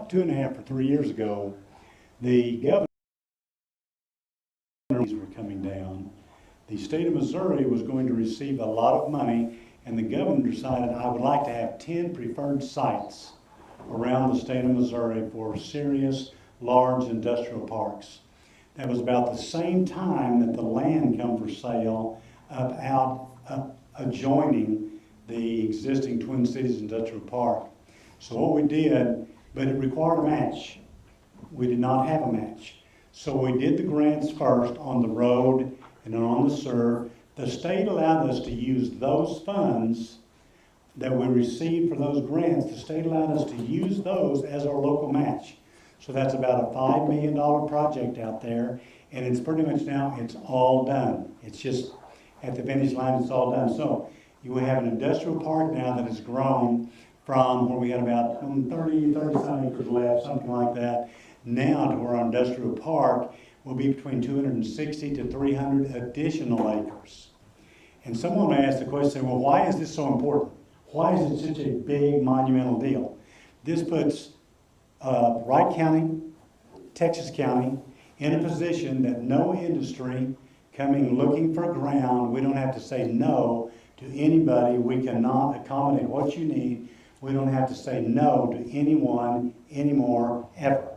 about 2.5 or 3 years ago, the governor were coming down. The state of Missouri was going to receive a lot of money, and the governor decided, I would like to have 10 preferred sites around the state of Missouri for serious, large industrial parks. That was about the same time that the land come for sale adjoining the existing Twin Cities Industrial Park. So what we did, but it required a match. We did not have a match. So we did the grants first on the road and then on the SERV. The state allowed us to use those funds that we received for those grants. The state allowed us to use those as our local match. So that's about a $5 million project out there, and it's pretty much now, it's all done. It's just at the finish line, it's all done. So you have an industrial park now that has grown from where we had about 30-some acres left, something like that, now to where our industrial park will be between 260 to 300 additional acres. And someone may ask the question, well, why is this so important? Why is it such a big monumental deal? This puts Wright County, Texas County, in a position that no industry coming looking for ground, we don't have to say no to anybody. We cannot accommodate what you need. We don't have to say no to anyone anymore, ever.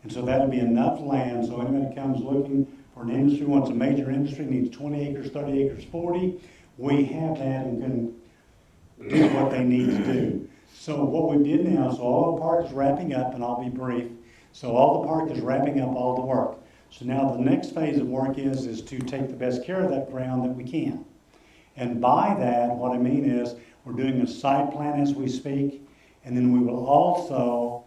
And so that'll be enough land, so anybody comes looking for an industry, wants a major industry, needs 20 acres, 30 acres, 40, we have that and can do what they need to do. So what we did now, so all the park is wrapping up, and I'll be brief. So all the park is wrapping up all the work. So now the next phase of work is to take the best care of that ground that we can. And by that, what I mean is, we're doing a site plan as we speak, and then we will also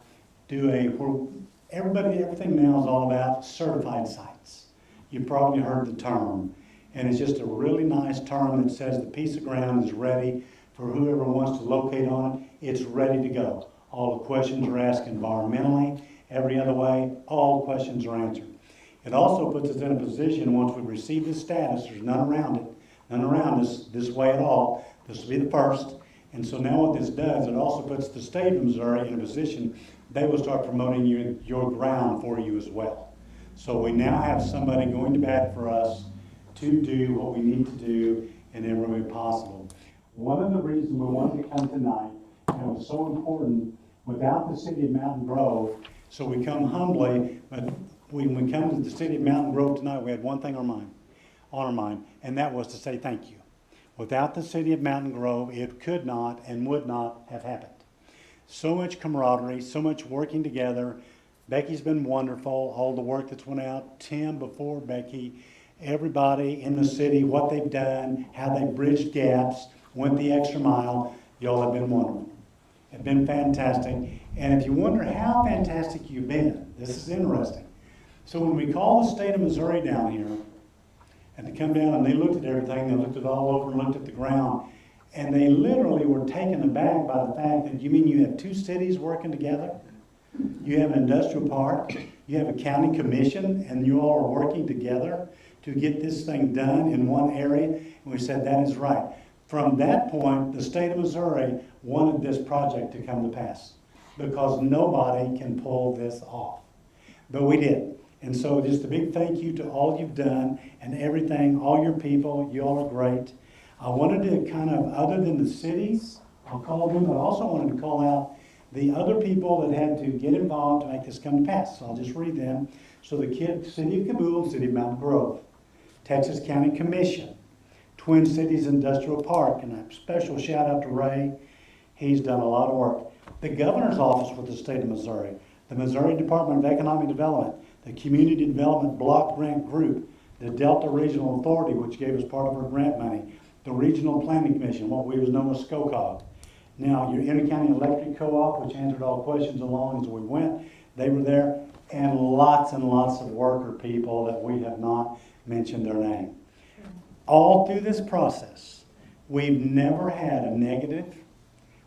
do everything now is all about certified sites. You've probably heard the term, and it's just a really nice term that says the piece of ground is ready for whoever wants to locate on it. It's ready to go. All the questions are asked environmentally, every other way, all questions are answered. It also puts us in a position, once we receive this status, there's none around it, none around us this way at all. This will be the first. And so now what this does, it also puts the state of Missouri in a position, they will start promoting your ground for you as well. So we now have somebody going to bat for us to do what we need to do in every way possible. One of the reasons we wanted to come tonight, and it was so important, without the city of Mountain Grove, so we come humbly, but when we come to the city of Mountain Grove tonight, we had one thing on our mind, and that was to say thank you. Without the city of Mountain Grove, it could not and would not have happened. So much camaraderie, so much working together. Becky's been wonderful, all the work that's went out. Tim before Becky, everybody in the city, what they've done, how they bridged gaps, went the extra mile. Y'all have been wonderful. Have been fantastic. And if you wonder how fantastic you've been, this is interesting. So when we called the state of Missouri down here, and they come down and they looked at everything, they looked at all over and looked at the ground, and they literally were taken aback by the fact that, you mean you have two cities working together? You have an industrial park, you have a county commission, and you all are working together to get this thing done in one area? And we said, that is right. From that point, the state of Missouri wanted this project to come to pass because nobody can pull this off. But we did. And so just a big thank you to all you've done and everything, all your people. You all are great. I wanted to kind of, other than the cities, I'll call them, but I also wanted to call out the other people that had to get involved to make this come to pass. So I'll just read them. So the City of Cabool, City of Mountain Grove, Texas County Commission, Twin Cities Industrial Park, and a special shout out to Ray. He's done a lot of work. The Governor's Office for the state of Missouri, the Missouri Department of Economic Development, the Community Development Block Grant Group, the Delta Regional Authority, which gave us part of our grant money, the Regional Planning Commission, what we was known as SCOCOG. Now, your Intercounty Electric Co-op, which answered all questions along as we went, they were there, and lots of worker people that we have not mentioned their name. All through this process, we've never had a negative.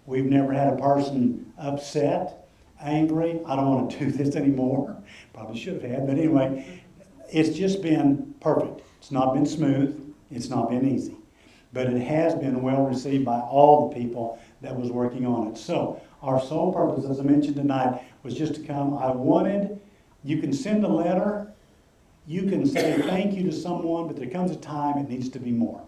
We've never had a person upset, angry. I don't want to do this anymore. Probably should have had, but anyway, it's just been perfect. It's not been smooth. It's not been easy. But it has been well received by all the people that was working on it. So Our sole purpose, as I mentioned tonight, was just to come. You can send a letter, you can say thank you to someone, but there comes a time it needs to be more.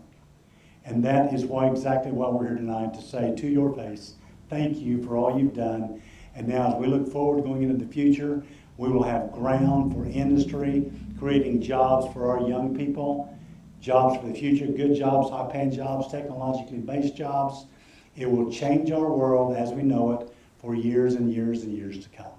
And that is exactly why we're here tonight, to say to your face, thank you for all you've done. And now as we look forward going into the future, we will have ground for industry, creating jobs for our young people, jobs for the future, good jobs, high-paying jobs, technologically based jobs. It will change our world as we know it for years and years and years to come.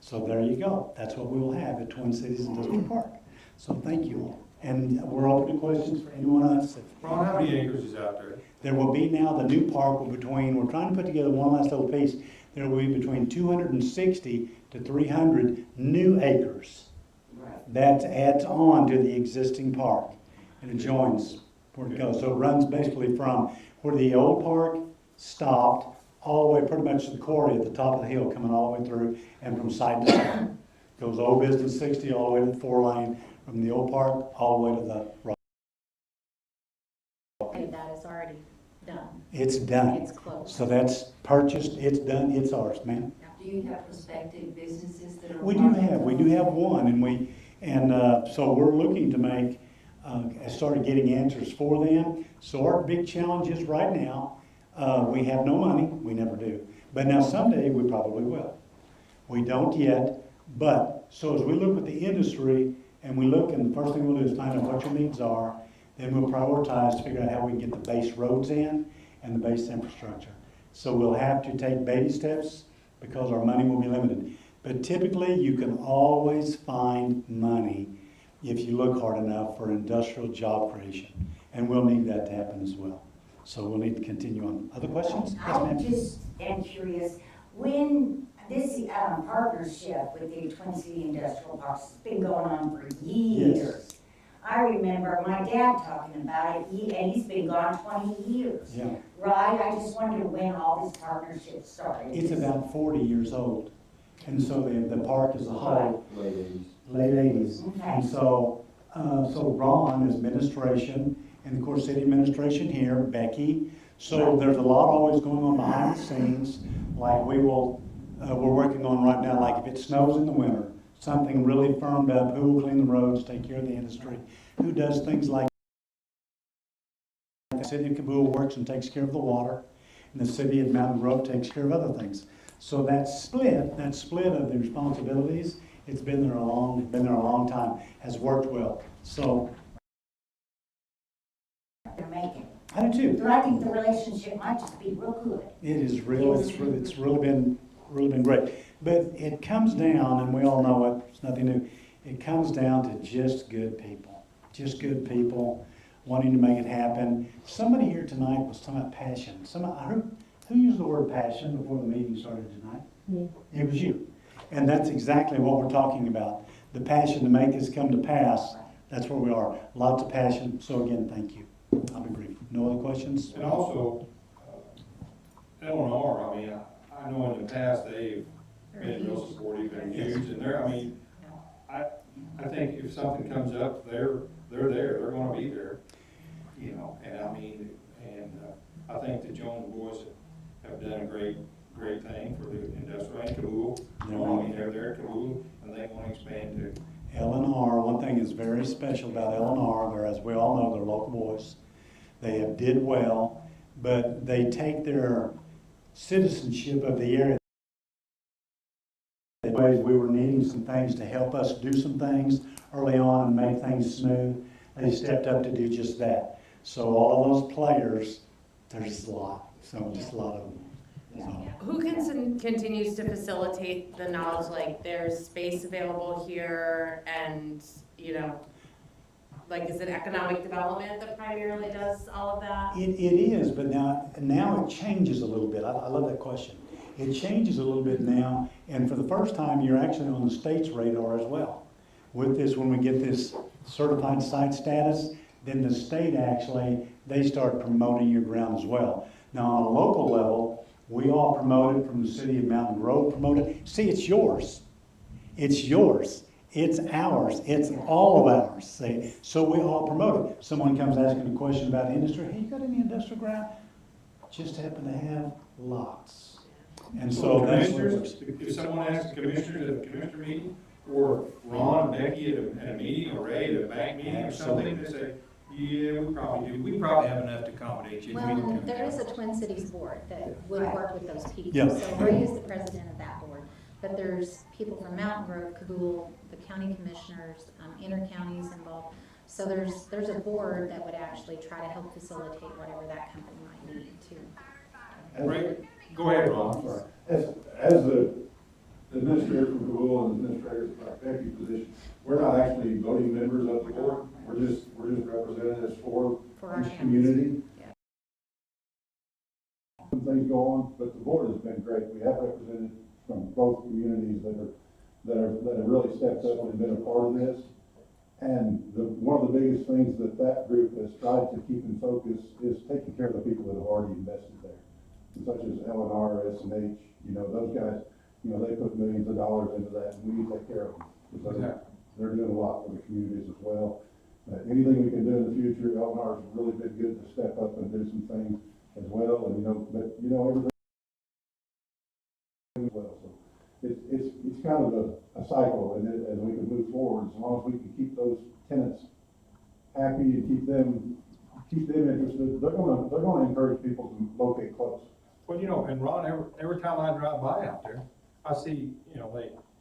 So there you go. That's what we will have at Twin Cities Industrial Park. So thank you all. And we're open to questions for anyone else. Ron, how many acres is out there? There will be now, the new park will we're trying to put together one last little piece. There will be between 260 to 300 new acres. That adds on to the existing park and it joins where it goes. So it runs basically from where the old park stopped all the way pretty much to the quarry at the top of the hill, coming all the way through and from side to side. Goes Old Business 60 all the way to the 4-lane, from the old park all the way to the right. And that is already done. It's done. It's closed. So that's purchased, it's done, it's ours, ma'am. Do you have prospective businesses that are? We do have one, and so we're looking to make, started getting answers for them. So our big challenge is right now, we have no money, we never do. But now someday we probably will. We don't yet, but so as we look at the industry and we look, and the first thing we'll do is find out what your needs are, then we'll prioritize to figure out how we can get the base roads in and the base infrastructure. So we'll have to take baby steps because our money will be limited. But typically you can always find money if you look hard enough for industrial job creation. And we'll need that to happen as well. So we'll need to continue on. Other questions? Yes, I ma'am. just am curious, when this partnership with the Twin City Industrial Parks has been going on for years. Yes. I remember my dad talking about it, and he's been gone 20 years. Yeah. Right? I just wonder when all this partnership started. It's about 40 years old. And so the park as a whole, late 80s. Okay. And so, so Ron is administration, and of course city administration here, Becky. So there's a lot always going on behind the scenes. Like we're working on right now, like if it snows in the winter, something really firmed up, who will clean the roads, take care of the industry, who does things like the city of Kabul works and takes care of the water, and the city of Mountain Grove takes care of other things. So that split of the responsibilities, it's been there a long time, has worked well. So They're making. I do too. But I think the relationship might just be real good. It is real. It's really been great. But it comes down, and we all know it. It's nothing new. It comes down to just good people wanting to make it happen. Somebody here tonight was talking about passion. I heard, who used the word passion before the meeting started tonight? It was you. And that's exactly what we're talking about. The passion to make this come to pass. That's where we are. Lots of passion. So again, thank you. I'll be brief. No other questions? And also, Eleanor, I mean, I know in the past they've been real supportive and huge, and I think if something comes up, they're there, they're gonna be there, you know, and I mean, I think the Jones boys have done a great thing for the industrial and Kabul. I mean, they're there at Kabul, and they wanna expand too. L&R, one thing is very special about L&R, they're, as we all know, they're local boys. They have did well, but they take their citizenship of the area. We were needing some things to help us do some things early on and make things smooth. They stepped up to do just that. So all of those players, there's just a lot. So just a lot of them. So. Who continues to facilitate the knowledge, like there's space available here and, you know, like is it economic development that primarily does all of that? It is, but now it changes a little bit. I love that question. It changes a little bit now, and for the first time, you're actually on the state's radar as well. With this, when we get this certified site status, then the state actually, they start promoting your ground as well. Now, on a local level, we all promote it from the city of Mountain Grove, promote it. See, it's yours. It's yours. It's ours. It's all of ours. See? So we all promote it. Someone comes asking a question about the industry. Hey, you got any industrial ground? Just happen to have lots. And so that's. Commissioners, if someone asks the commissioners at a commissioner meeting, or Ron, Becky at a meeting, or Ray at a bank meeting or something, they say, yeah, we probably do, we probably have enough to accommodate you. Well, and there is a Twin Cities board that would work with those people. Yeah. So Ray is the president of that board. But there's people from Mountain Grove, Cabool, the county commissioners, inter-counties involved. So there's a board that would actually try to help facilitate whatever that company might need to. Ray, go ahead, Ron. I'm sorry. As the administrator from Google and administrator for Becky position, we're not actually voting members of the board. We're just representatives for For our each counties. community. Yeah. Some things go on, but the board has been great. We have represented from both communities that have really stepped up and been a part of this. And one of the biggest things that group has tried to keep in focus is taking care of the people that have already invested there, such as LNR, SNH, those guys, they put millions of dollars into that, and we need to take care of them. Because they're doing a lot for the communities as well. Anything we can do in the future, LNR's really been good to step up and do some things as well, and everything as well. So it's kind of a cycle, and as we can move forward, as long as we can keep those tenants happy and keep them interested, they're gonna encourage people to locate close. Well, and Ron, every time I drive by out there, I see,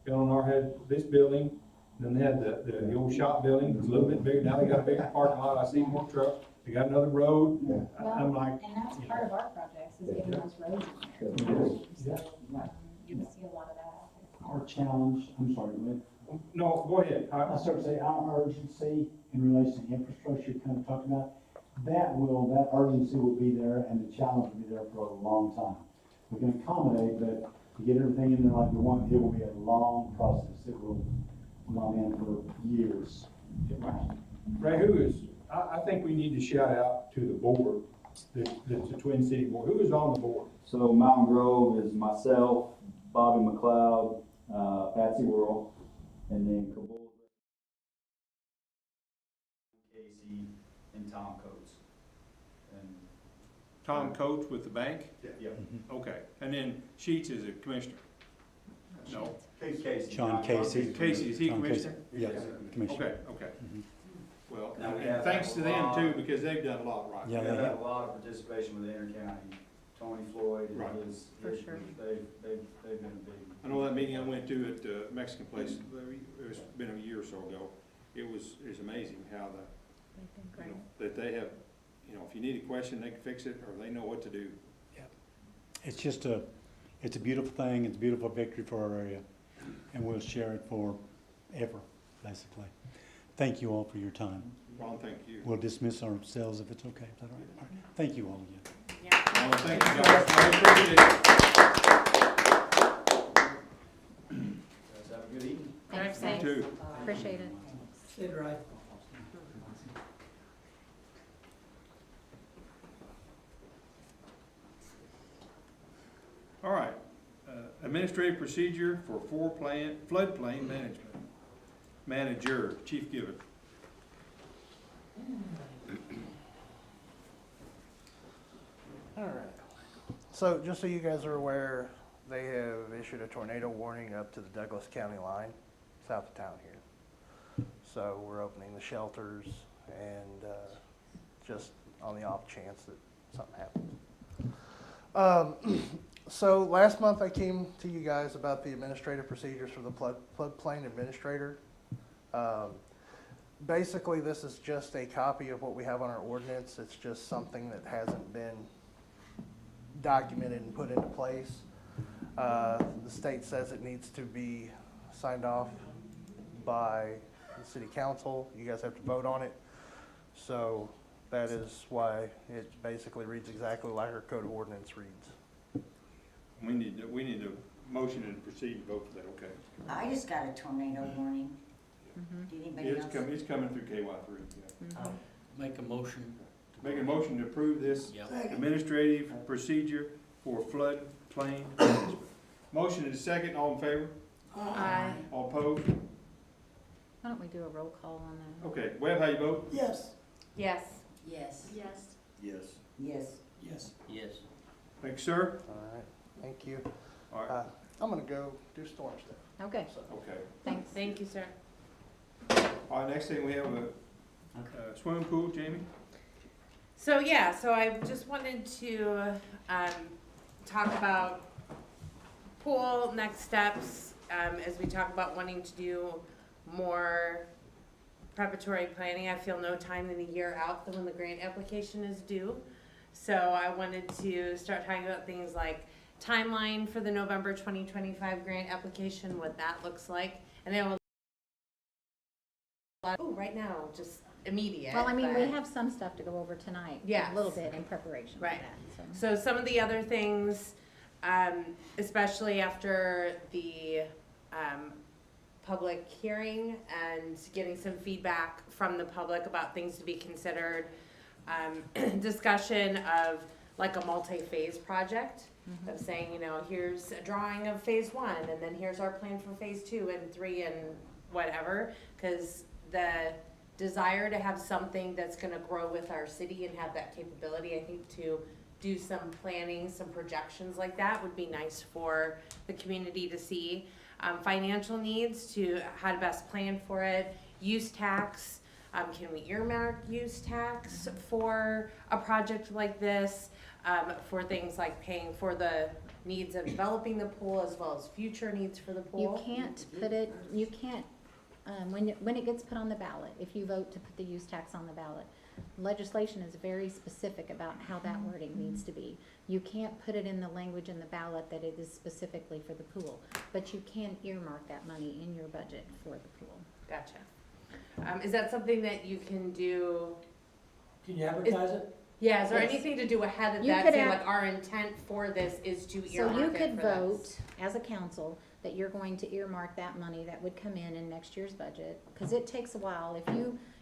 LNR had this building, then they had the old shop building, it was a little bit bigger, now they got a bigger parking lot, I see more trucks, they got another road. I'm like, And that's part of our projects, is getting those roads in Yeah. there. So, you can see a lot of that out there. Our challenge, I'm sorry, Lynn. no, go ahead. I start to say our urgency in relation to infrastructure you kind of talked about, that urgency will be there and the challenge will be there for a long time. We can accommodate, but to get everything in there like we want, it will be a long process. It will go on for years. Ray, I think we need to shout out to the board, that's the Twin City Board. Who is on the board? So Mountain Grove is myself, Bobby McLeod, Patsy Worrell, and then Cabool, Casey, and Tom Coates. And Tom Coates with the bank? yeah, Okay, and then Sheets is a commissioner? No, Casey. John Casey. Casey, is he John Casey. commissioner? Yes, commissioner. Okay. Mhm. Well, Now we and have thanks to them a lot- too, because they've done a lot right. Yeah, We've they had have. a lot of participation with the intercounty. Tony Floyd Right. and his, For sure. they've been a big. I know that meeting I went to at the Mexican place, it's been a year or so ago, it was amazing how that they have, if you need a question, they can fix it, or they know what to do. It's just it's a beautiful thing, it's a beautiful victory for our area, and we'll share it forever, basically. Thank you all for your time. Ron, thank you. We'll dismiss ourselves if it's okay. Is that all right? All right. Thank you all again. Yeah. Ron, thank you guys, I appreciate it. Guys have a good evening. Thanks, You too. Appreciate it. All right, administrative procedure for floodplain management. Manager, Chief Gibbon. All right. So just so you guys are aware, they have issued a tornado warning up to the Douglas County line, south of town here. So we're opening the shelters and just on the off chance that something happens. So last month I came to you guys about the administrative procedures for the floodplain administrator. Basically, this is just a copy of what we have on our ordinance. It's just something that hasn't been documented and put into place. The state says it needs to be signed off by the city council. You guys have to vote on it. So that is why it basically reads exactly like our code of ordinance reads. We need a motion and proceed and vote for that, okay? I just got a tornado warning. Did anybody else? It's coming through KY3, yeah. Make a motion. Make a motion to approve this Yep. administrative procedure for floodplain management. Motion is second, all in favor? Aye. All opposed? Why don't we do a roll call on that? Okay, Webb, how you vote? Yes. Yes. Yes. Yes. Yes. Yes. Thank you, sir. All right, thank you. All right, I'm gonna go do storm stuff. Okay, So, okay. thanks. Thank you, sir. All right, next thing we have a swimming pool, Jamie? So yeah, so I just wanted to talk about pool next steps as we talk about wanting to do more preparatory planning. I feel no time than a year out than when the grant application is due. So I wanted to start talking about things like timeline for the November 2025 grant application, what that looks like, and then right now, just immediate. Well, I mean, we but- have some stuff to go over tonight. Yes. A little bit in preparation for Right. that, so. So some of the other things, especially after the public hearing and getting some feedback from the public about things to be considered, discussion of like a multi-phase project of saying, you know, here's a drawing of phase one, and then here's our plan for phase 2 and 3 and whatever, because the desire to have something that's gonna grow with our city and have that capability, I think to do some planning, some projections like that would be nice for the community to see. Financial needs to how to best plan for it, use tax, can we earmark use tax for a project like this? For things like paying for the needs of developing the pool as well as future needs for the pool. You can't put it, you can't, when it gets put on the ballot, if you vote to put the use tax on the ballot, legislation is very specific about how that wording needs to be. You can't put it in the language in the ballot that it is specifically for the pool, but you can earmark that money in your budget for the pool. Gotcha. Is that something that you can do? Can you advertise it? Yeah, is there Yes. anything to do ahead of You that, could say add- like our intent for this is to So earmark you it could for vote this? as a council that you're going to earmark that money that would come in next year's budget, cause it takes a while.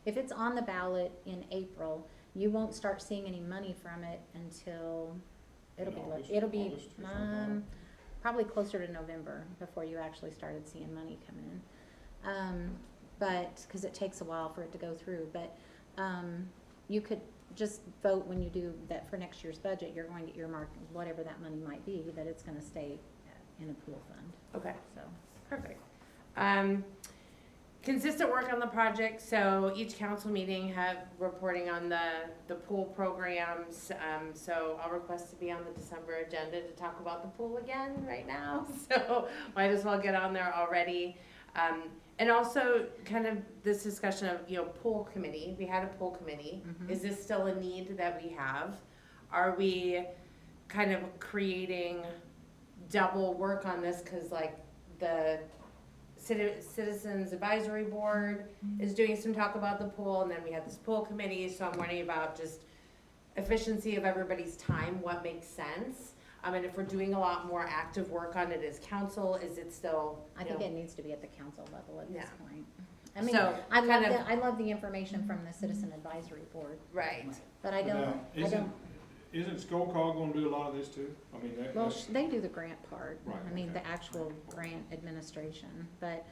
If it's on the ballot in April, you won't start seeing any money from it until, it'll be, August or something. probably closer to November before you actually started seeing money come in. But, cause it takes a while for it to go through, but, you could just vote when you do that for next year's budget, you're going to earmark whatever that money might be, that it's gonna stay in a pool fund, Okay, so. perfect. Consistent work on the project, so each council meeting have reporting on the pool programs. So I'll request to be on the December agenda to talk about the pool again right now, so might as well get on there already. And also kind of this discussion of, you know, pool committee, we had a pool committee. Mhm. Is this still a need that we have? Are we kind of creating double work on this, cause like the Citizens Advisory Board is doing some talk about the pool, and then we have this pool committee, so I'm wondering about just efficiency of everybody's time, what makes sense? And if we're doing a lot more active work on it as council, is it still, I think it needs to be at the council level at this Yeah. point. I mean, So, I love kind of- I love the information from the Citizen Advisory Board, right? but I don't, Isn't Skullcog gonna do a lot of this too? I mean, well, that's, they do the grant part, Right, I mean, okay. the actual grant administration, but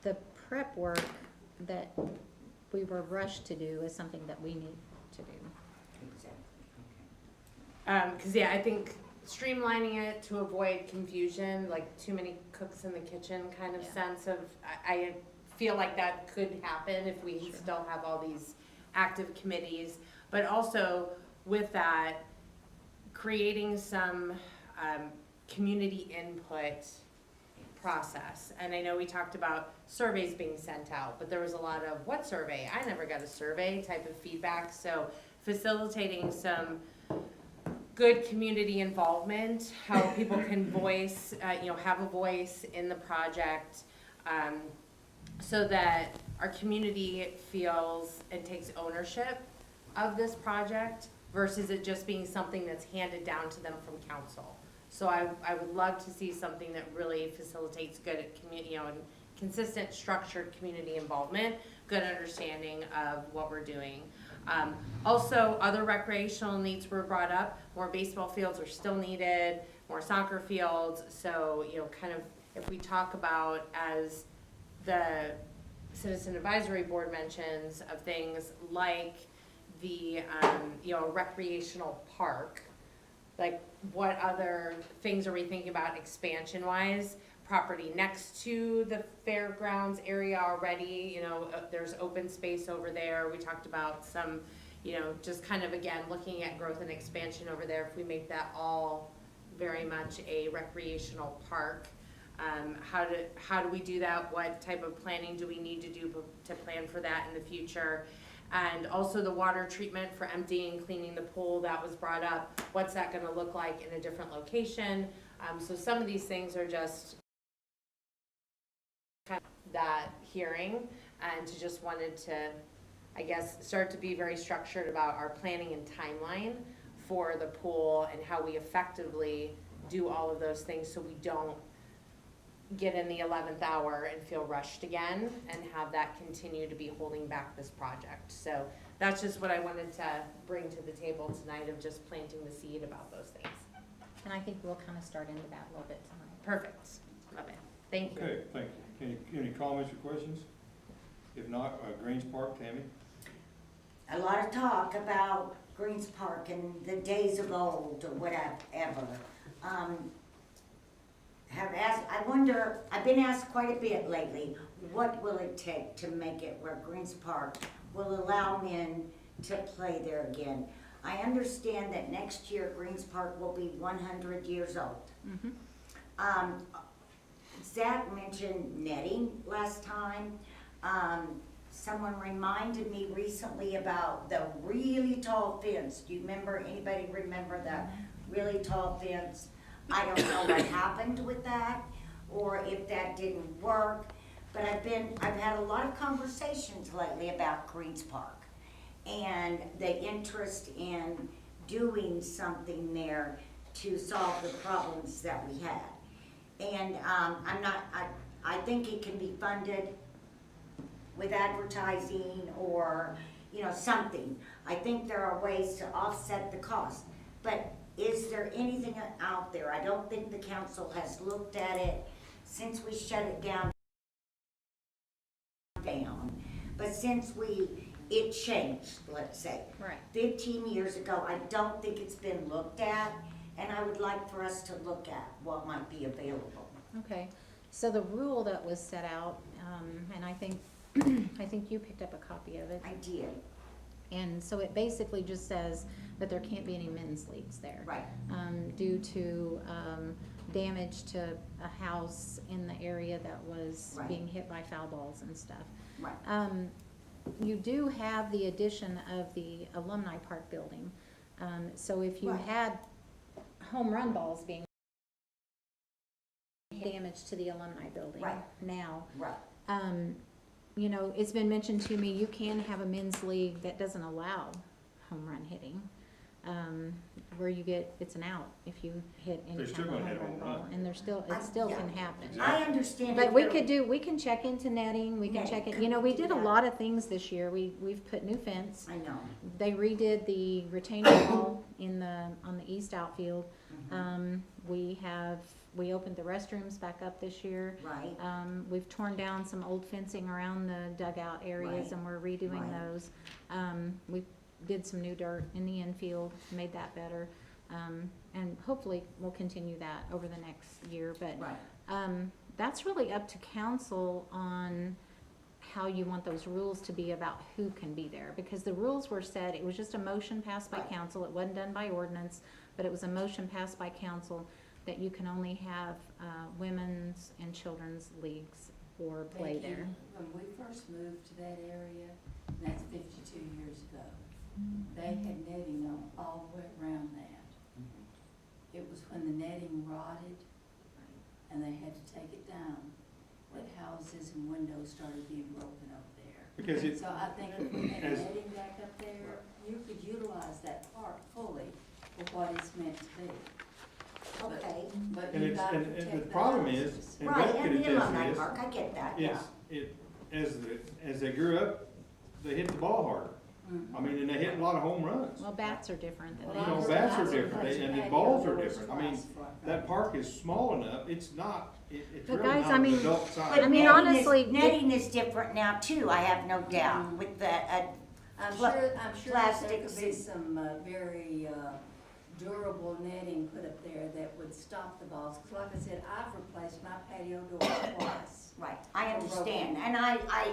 the prep work that we were rushed to do is something that we need to do. Cause yeah, I think streamlining it to avoid confusion, like too many cooks in the kitchen kind of Yeah. sense of, I feel like that could happen if we Sure. still have all these active committees. But also with that, creating some, community input process. And I know we talked about surveys being sent out, but there was a lot of, what survey? I never got a survey type of feedback. So facilitating some good community involvement, how people can voice, have a voice in the project, so that our community feels and takes ownership of this project versus it just being something that's handed down to them from council. So I would love to see something that really facilitates good and consistent, structured community involvement, good understanding of what we're doing. Also, other recreational needs were brought up. More baseball fields are still needed, more soccer fields. So, kind of if we talk about, as the Citizen Advisory Board mentions, of things like the, recreational park, like, what other things are we thinking about expansion-wise? Property next to the fairgrounds area already, you know, there's open space over there. We talked about some, you know, just kind of, again, looking at growth and expansion over there. If we make that all very much a recreational park, how do we do that? What type of planning do we need to do to plan for that in the future? And also the water treatment for emptying, cleaning the pool, that was brought up. What's that gonna look like in a different location? So some of these things are just kind of that hearing, and to just wanted to, I guess, start to be very structured about our planning and timeline for the pool and how we effectively do all of those things so we don't get in the 11th hour and feel rushed again and have that continue to be holding back this project. So that's just what I wanted to bring to the table tonight, of just planting the seed about those things. And I think we'll kind of start into that a little bit tonight. Perfect. Love it. Thank you. Okay, thank you. Any comments or questions? If not, Greens Park, Tammy? A lot of talk about Greens Park and the days of old or whatever. I wonder, I've been asked quite a bit lately, what will it take to make it where Greens Park will allow men to play there again? I understand that next year Greens Park will be 100 years old. Zach mentioned netting last time. Someone reminded me recently about the really tall fence. Do you remember, anybody remember the really tall fence? I don't know what happened with that, or if that didn't work, but I've had a lot of conversations lately about Greens Park and the interest in doing something there to solve the problems that we had. And I think it can be funded with advertising or, you know, something. I think there are ways to offset the cost. But is there anything out there? I don't think the council has looked at it since we shut it down. But since it changed, let's say. Right. 15 years ago, I don't think it's been looked at, and I would like for us to look at what might be available. Okay, so the rule that was set out, and I think you picked up a copy of it. I did. And so it basically just says that there can't be any men's leagues there. Right. Due to damage to a house in the area that was Right. being hit by foul balls and stuff. Right. You do have the addition of the alumni park building. So if you Right. had home run balls being damage to the alumni building Right. now, Right. you know, it's been mentioned to me, you can have a men's league that doesn't allow home run hitting. Where you get, it's an out if you hit any They're kind still of gonna home hit a run home ball. run. And it still can happen. I understand. But if we there- we can check into netting, we can Netting, check it, could you know, we we do did a that? lot of things this year. We've put new fence. I know. They redid the retaining wall on the east outfield. We opened the restrooms back up this year. Right. We've torn down some old fencing around the dugout areas Right. and we're redoing Right. those. We did some new dirt in the infield, made that better. And hopefully we'll continue that over the next year, but, Right. that's really up to council on how you want those rules to be about who can be there, because the rules were set, it was just a motion passed by Right. council, it wasn't done by ordinance, but it was a motion passed by council that you can only have, women's and children's leagues or play Becky, there. when we first moved to that area, and that's 52 years ago, they had netting on all the way around that. It was when the netting rotted and they had to take it down, that houses and windows started being broken over there. Because it, So I think if we had As- netting back up there, you could utilize that park fully for what it's meant to be. Okay. But and you it's, gotta and protect the the problem houses. is, and Right, Beth could and the attest alumni to this, park, I get that, yeah. as they grew up, they hit the ball harder. I mean, and they hit a lot of home runs. Well, bats are different than You that. know, bats are different, and the balls are different. I mean, that park is small enough, it's not, it's But really guys, not I an mean- adult But size. I mean, netting honestly, netting is different now too, I have no doubt, with the, I'm Pla- sure that there plastic could be suit. some very durable netting put up there that would stop the balls. Cause like I said, I've replaced my patio door twice. Right, I understand, and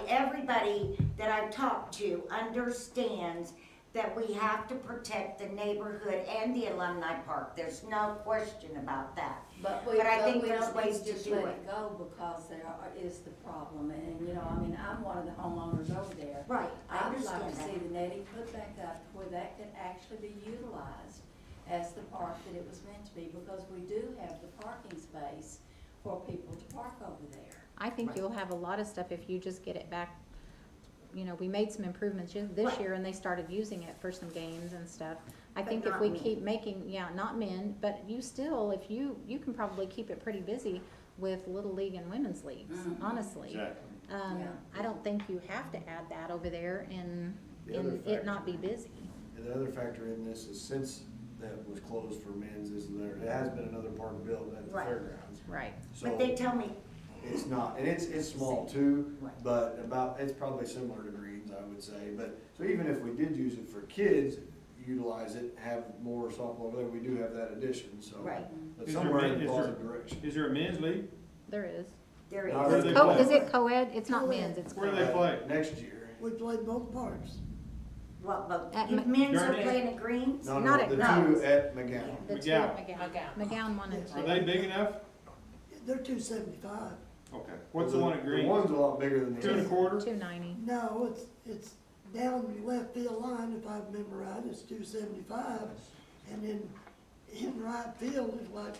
everybody that I've talked to understands that we have to protect the neighborhood and the alumni park, there's no question about that. But I think we there's don't need ways to just do let it. it go because is the problem. And, you know, I mean, I'm one of the homeowners over there. Right, I I would like understand to see that. the netting put back up where that could actually be utilized as the park that it was meant to be, because we do have the parking space for people to park over there. I think Right. you'll have a lot of stuff if you just get it back. You know, we made some improvements this Right. year and they started using it for some games and stuff. I But think if not we men. keep making, yeah, not men, but you still, if you can probably keep it pretty busy with Little League and Women's Leagues, Mhm. honestly. Exactly. Yeah. I don't think you have to add that over there and The other it not factor- be busy. And the other factor in this is since that was closed for men's, there has been another park built at the Right. fairgrounds. Right. So But they tell me, it's not, and it's small too, Right. but it's probably similar to Greens, I would say. But, so even if we did use it for kids, utilize it, have more softball over there, we do have that addition, so. right, But Is there somewhere men- in the is there- positive direction. Is there a men's league? There is. there Now, Where is. do they play? Is it co-ed? It's not men's, it's Where do co-ed. they play? Next year. We played both parks. What, but At men's are Gurney? playing at Greens? No, Not no, at the Greens. two at McGowan. The two McGowan. at McGowan. McGowan 1 and 2. Are they big enough? They're 275. Okay. What's the one at Green? The one's a lot bigger than the Two and a other. quarter? 290. No, it's down the left field line, if I remember right, it's 275. And then in right field is like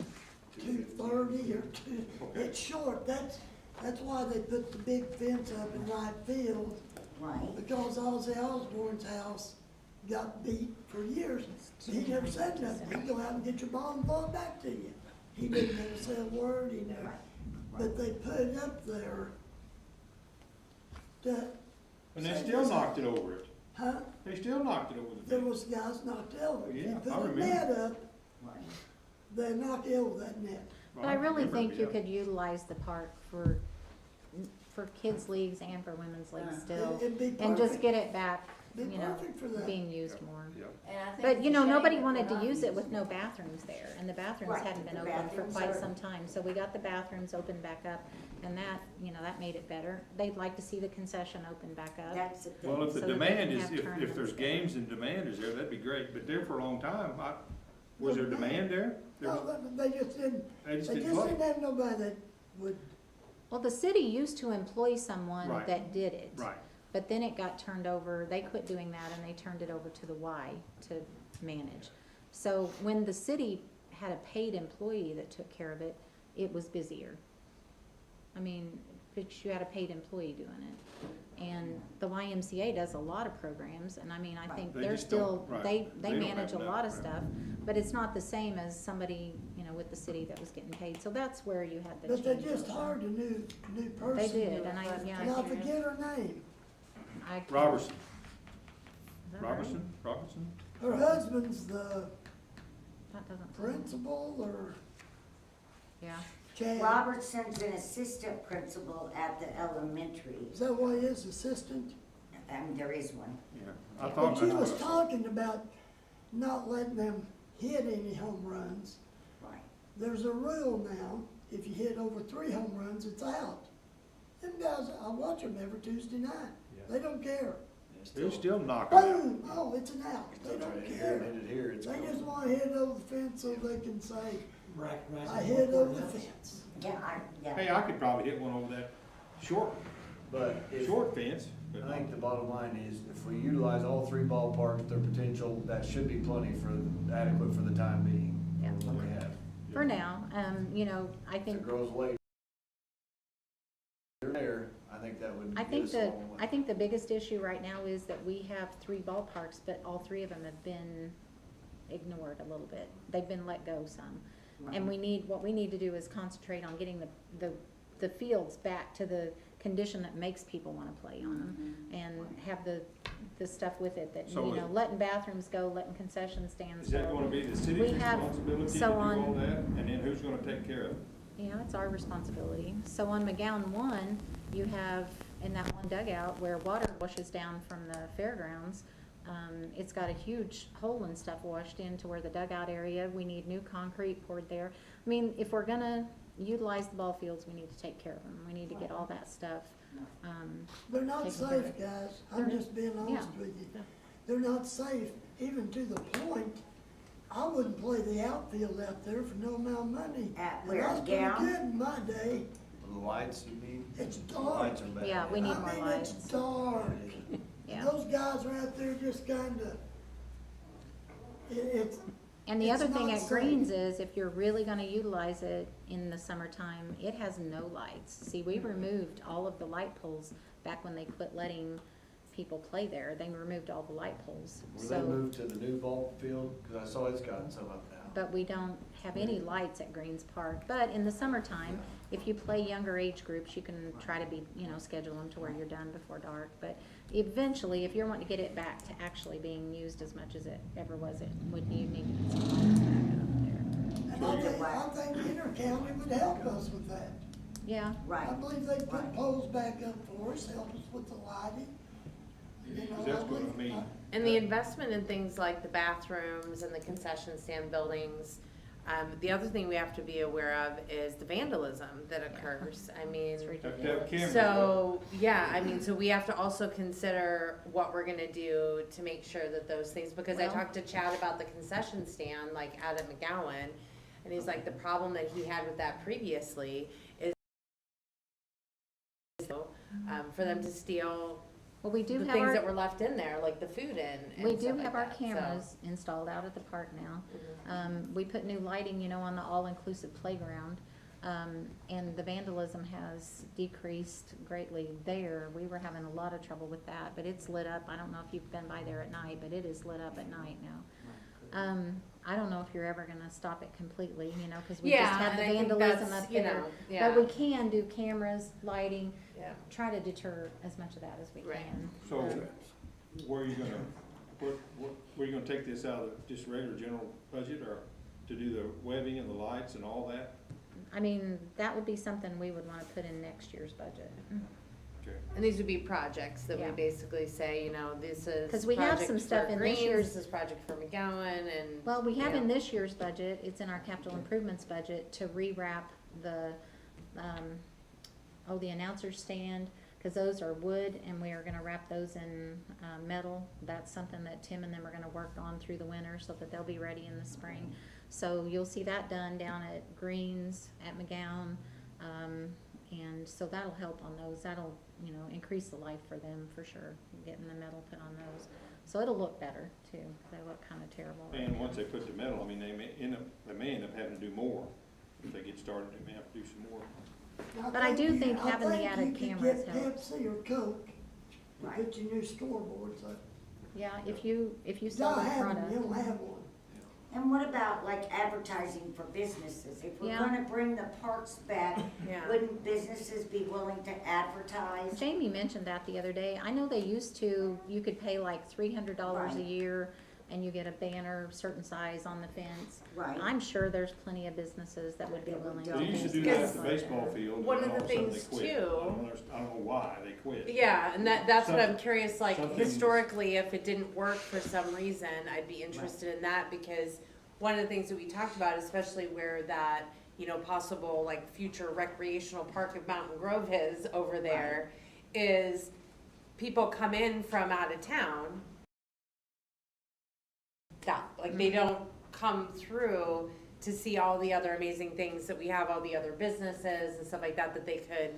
230 or two, it's short, that's why they put the big fence up in right field, Right, because Ozzy Osbourne's house got beat for years. He never said nothing, he'd go out and get your ball and throw it back to you. He didn't ever say a word, he never, but they put it up there that, And they still knocked it over it. huh? They still knocked it over the There fence. was guys knocked over. They Yeah, put I a remember. net up, right. they knocked over that net. But I really remember, think you yeah. could utilize the park for kids' leagues and for women's leagues still. It'd be And just perfect. get it back, Be you know, perfect for that. being used more. Yeah. And I think But, it's you a know, shame nobody that wanted we're to not use it using with no bathrooms there, and the bathrooms Right, hadn't been the open for bathrooms quite are- some time. So we got the bathrooms opened back up, and that, you know, that made it better. They'd like to see the concession open back up. That's the thing. Well, if the So that they demand can is, have if tournaments there's there. games and demand is there, that'd be great. But there for a long time, was there demand there? There was- No, they just didn't, They just they didn't just play. didn't have nobody that would, Well, the city used to employ someone Right. that did it. Right. But then it got turned over, they quit doing that and they turned it over to the Y to manage. So when the city had a paid employee that took care of it, it was busier. I mean, but you had a paid employee doing it. And the YMCA does a lot of programs, and I mean, I think They they're just don't- still, right. they They don't manage a have lot of enough, stuff, but it's not the same as somebody, you know, with the city that was getting paid. So that's where you had the but they change. just hired a new person. They did, and I, yeah. And I forget her name. I can't- Robertson, Is that right? Robertson? Her husband's the That doesn't. principal or Yeah. Chad. Robertson's an assistant principal at the elementary, Is that why he is assistant? there is one. Yeah. I But thought. she was talking about not letting them hit any home runs. Right. There's a rule now, if you hit over 3 home runs, it's out. Them guys, I watch them every Tuesday night. They don't care. They still knocking it. Boom, oh, it's an out. They Still trying don't to hit here and care. hit it here, it's They going. just wanna hit over the fence so they can say, I Right. hit over the fence. Yeah, Hey, I could probably hit one over that short But fence. but- I think the bottom line is, if we utilize all 3 ballparks, to their potential, that should be plenty adequate for the time being. Yeah. What we have. For now, you know, I If think, it grows late, there, I think that would I get think us a the, long way. I think the biggest issue right now is that we have 3 ballparks, but all 3 of them have been ignored a little bit. They've been let go some. And what we need to do is concentrate on getting the fields back to the condition that makes people wanna play on them. And have the stuff with it that, So you know, letting bathrooms go, letting concession stands Is that go. gonna be the We city's have- responsibility to so do all on- that? And then who's gonna take care of it? Yeah, it's our responsibility. So on McGowan 1, you have in that one dugout where water washes down from the fairgrounds, It's got a huge hole and stuff washed into where the dugout area, we need new concrete poured there. I mean, if we're gonna utilize the ball fields, we need to take care of them. We need to get all that stuff, They're not taken care of. safe, guys. I'm They're- just being honest yeah. with you. Yeah. They're not safe, even to the point, I wouldn't play the outfield out there for no amount of money. At And where, I was pretty Gown? good in my day. The lights, you mean? It's The dark. lights are bad. Yeah, we need more I mean, lights. it's dark. Yeah. Those guys are out there just kinda, it's, And the It's other thing not at safe. Greens is if you're really gonna utilize it in the summertime, it has no lights. See, we removed all of the light poles back when they quit letting people play there. They removed all the light poles. Were they So, moved to the new ball field? Cause I saw it's gotten some up now. but we don't have any lights at Greens Park. But in the summertime, if you play younger age groups, you can try to be, schedule them to where you're done before dark. But eventually, if you're wanting to get it back to actually being used as much as it ever was, you need to get some lights back up there. and I think Intercounty would help us with that. Yeah, I Right. believe they put poles back up for us, help us with the lighting. You know, Because that's I what, I believe- mean, And the investment in things like the bathrooms and the concession stand buildings. The other thing we have to be aware of is the vandalism that occurs. I mean, it's ridiculous. have cameras. so, yeah, I mean, so we have to also consider what we're gonna do to make sure that those things, because I Well- talked to Chad about the concession stand, like out at McGowan, and he's like, the problem that he had with that previously is for them to steal Well, we do the have things our, that were left in there, like the food and we do stuff like have our that, so. cameras installed out at the park now. We put new lighting, on the all-inclusive playground. And the vandalism has decreased greatly there. We were having a lot of trouble with that, but it's lit up. I don't know if you've been by there at night, but it is lit up at night now. I don't know if you're ever gonna stop it completely, cause we just Yeah, had and the I think vandalism that's, up there. yeah, But we can do cameras, lighting, yeah. try to deter as much of that as we Right. can. So, Um, where are you gonna, where are you gonna take this out of just regular general budget, or to do the webbing and the lights and all that? I mean, that would be something we would wanna put in next year's budget. Okay. And these would be projects that we Yeah. basically say, this is 'Cause we have project some stuff for in this Greens, year's- this is project for McGowan, and. Well, we have Yeah. in this year's budget, it's in our capital improvements budget to rewrap the, the announcer's stand, cause those are wood and we are gonna wrap those in, metal. That's something that Tim and them are gonna work on through the winter so that they'll be ready in the spring. So you'll see that done down at Greens, at McGowan, and so that'll help on those. That'll, increase the life for them for sure, getting the metal put on those. So it'll look better too, 'cause they look kinda terrible right And now. once they put the metal, I mean, they may end up having to do more. If they get started, they may have to do some more. But I do think having the I added think you cameras could get helps. Pepsi or Coke, to Right. put your new scoreboards up. Yeah, if you You sell don't the have them, product. you don't have one. And what about like advertising for businesses? If we're Yeah. gonna bring the parks back, Yeah. wouldn't businesses be willing to advertise? Jamie mentioned that the other day. I know they used to, you could pay like $300 a Right. year and you get a banner, certain size on the fence. Right. I'm sure there's plenty of businesses that would be willing to. They used to do do that at stuff the like baseball that. field, and One then of all the of a sudden they things, quit. too- I don't know why they quit. Yeah, and that's what I'm Something- curious, like something- historically, if it didn't work for some reason, I'd be interested in that, because one of the things that we talked about, especially where that, possible like future recreational park of Mountain Grove is over there, is people come in from out of town. They don't come through to see all the other amazing things that we have, all the other businesses and stuff like that, that they could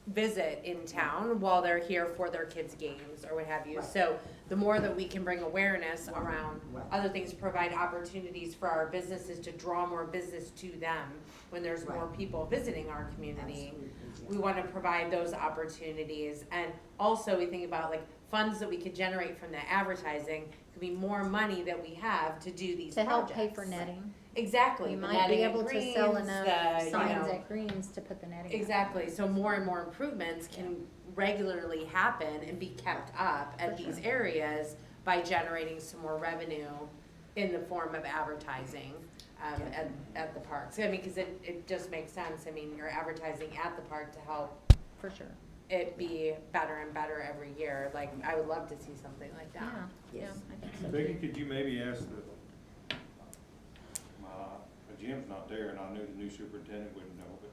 visit in town while they're here for their kids' games or what have you. Right. So the more that we can bring awareness around Right. other things, provide opportunities for our businesses to draw more business to them when there's more Right. people visiting our community. Absolutely, We yeah. want to provide those opportunities, and also we think about like funds that we could generate from that advertising could be more money that we have to do these To help projects. pay for netting. Exactly. We the might be netting at able to sell Greens, enough the, signs at Greens to put the netting. up. Exactly, so more and more improvements can regularly happen and be kept up at For these sure. areas by generating some more revenue in the form of advertising, at the parks. I mean, cause it just makes sense, I mean, you're advertising at the park to help For sure. it be better and better every year. Like, I would love to see something like Yeah, that. yeah, I think so Becky, too. could you maybe ask Jim's not there, and I knew the new superintendent wouldn't know, but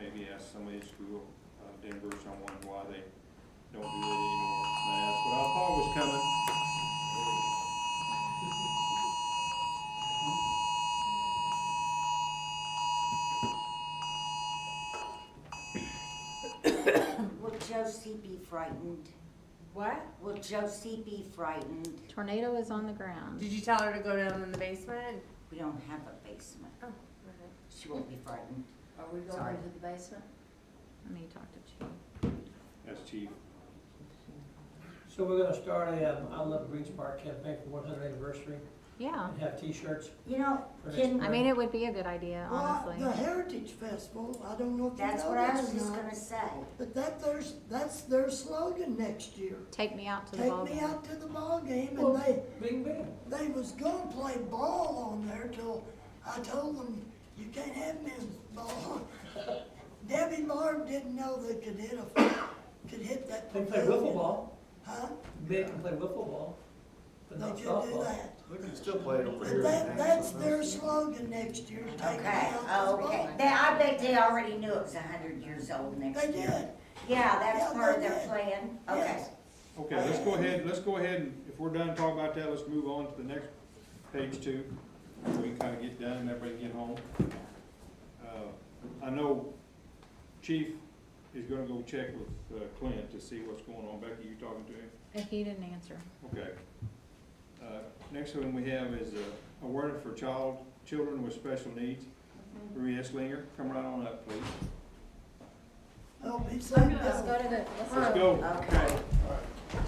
maybe ask somebody at school, Denver or someone, why they don't do that anymore. And that's what I thought was coming. Will Josie be frightened? What? Will Josie be frightened? Tornado is on the ground. Did you tell her to go down in the basement? We don't have a basement. Oh, She won't be frightened. Are we Sorry. going to the basement? I need to talk to Chief. That's chief. So we're gonna start a I Love Greens Park campaign for 100th anniversary Yeah, and have T-shirts. You know, For can, next I mean, it would be a good idea, Well, honestly. the Heritage Festival, I don't know if you that's know what I this was or just not, gonna say. but that's their slogan next year. Take me out to the ball Take me game. out to the ball game, Well, and Bing, bing. they was gonna play ball on there till I told them, you can't have men's ball. Debbie Martin didn't know they could hit that They play pavilion. wiffle ball. Huh? They can play wiffle ball, but They not could do softball. that. We can still play it over But here. that's their slogan next year, take me Okay, out to the ball okay. game. I bet they already knew it was 100 years old next They year. did. Yeah, that's Yeah, part of they their did. plan? Okay. Yes. Okay, let's go ahead and, if we're done talking about that, let's move on to the next page 2. We can kind of get done and everybody get home. I know Chief is gonna go check with Clint to see what's going on. Becky, you talking to him? He didn't answer. Okay. Next one we have is awareness for children with special needs. Maria Slinger, come right on up, please. Help me sing Let's that. go to the, Let's go. Okay.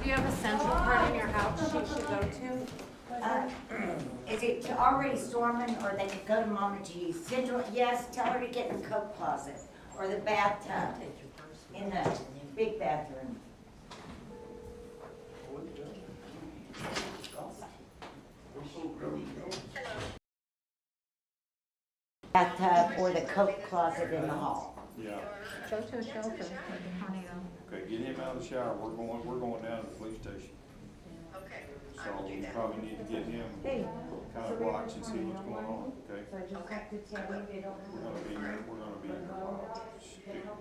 Do you have a central part in your house she should go to? Is it already storming, or they could go to Mama G's? Central, yes, tell her to get in the coat closet, or the bathtub, in the big bathroom. Bathtub or the coat closet in the hall. Yeah. go to a shelter with a tornado. Okay, get him out of the shower. We're going down to the police station. Okay. So we probably need to get him kind of watch and see what's going on, okay? We're gonna be.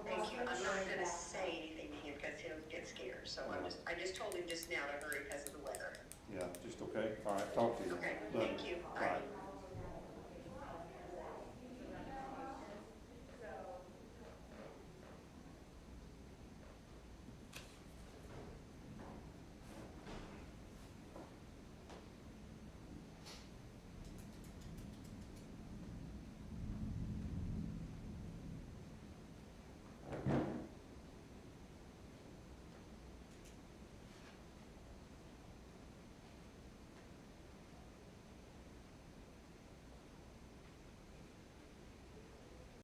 Thank you. I'm not gonna say anything to him because he'll get scared, so I just told him just now to hurry because of the weather. Yeah, just okay. All right, talk to you. Okay, Love thank you. Bye. Bye.